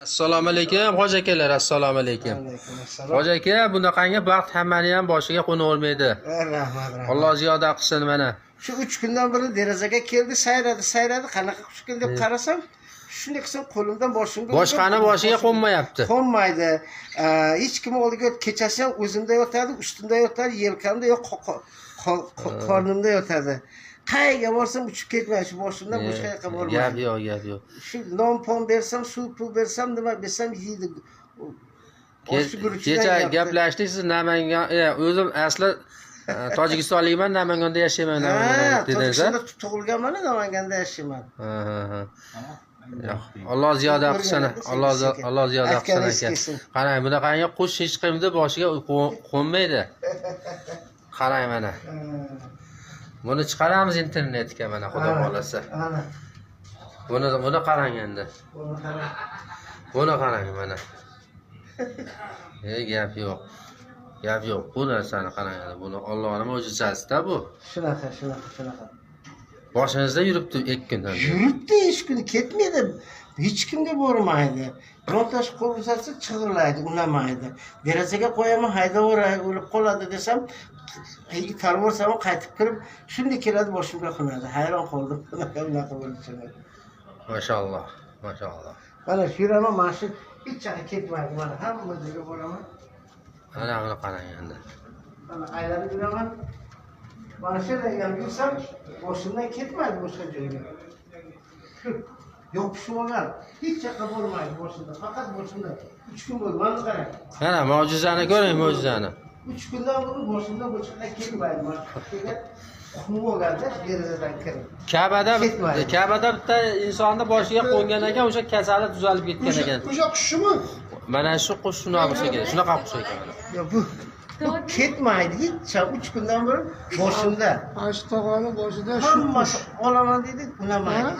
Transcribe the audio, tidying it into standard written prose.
Assalomu alaykum hoji akalar, assalomu alaykum. Alaykum Hoji aka, bunaqangi baxt hammani ham boshiga qo'navermaydi. rahmat. Alloh ziyoda qilsin mana. Shu 3 kundan beri derazaga keldi, sayradi. Qanaqa qushkin deb qarasam, shunday qilsam qo'limdan boshimga Boshqani boshiga qo'nmayapti. Qo'nmaydi. Hech kim oldiga kechasi ham o'zimda yotadi, ustimda yotadi, yelkamda yo'q, qornimda yotadi. Qayga borsam uchib ketmaydi, shu boshimdan boshqa yoqqa bormaydi. Gap yo'q. Shu non pon bersam, suv pul bersam, nima bersam yeydi. Kecha gaplashdik, siz Namangan, o'zim asli Tojikistonlikman, Namanganda yashayman dedingiz. Tojikistonda tug'ilganman, Namanganda yashayman. Alloh ziyoda qilsin. Alloh ziyoda qilsin aka. Qarang, bunaqangi qush hech kimni boshiga qo'nmaydi. Qarang mana. Buni chiqaramiz internetga mana, xudo xolasa. Buni qarang endi. Buni qarang mana. Gap yo'q. Bu narsani qarang endi. Buni Allohning mo'jizasi-da bu. Shunaqa. Boshingizda yuribdi 2 kundan. Yuribdi, hech kun ketmaydi. Hech kimga bormaydi. Montaj qo'l uzatsa chig'irlaydi, unamaydi. Derazaga qo'yaman, haydaveradi, o'lib qoladi desam, tarvorsam qaytib kirib, shunday keladi boshimga qo'nadi. Hayron qoldim. Bunaqa bo'lishini. Mashalloh. Mana shu yuraman, mana shu hech joyga ketmaydi. Mana hamma joyga boraman. Mana buni qarang endi. Mana aylanib yuraman. Mana shu yerga yursam, boshimdan ketmaydi boshqa joyga. Yopishib olgan. Hech yoqqa bormaydi boshimda. Faqat boshimda 3 kun bo'ldi. Mana qarang. Mana mo'jizani ko'ring, mo'jizani. 3 kundan beri boshimda boshqa ketmaydi. Mana qum bo'lganda derazadan kirib. Ka'bada bitta insonni boshiga qo'ngan ekan, o'sha kasali tuzalib ketgan ekan. O'sha qushmi? Mana shu qush shunaqa bo'lsa kerak. Shunaqa qush ekan mana. Yo bu ketmaydi. Hech 3 kundan beri boshimda. Ash tog'ani boshida Hammasi olaman dedi, unamaydi.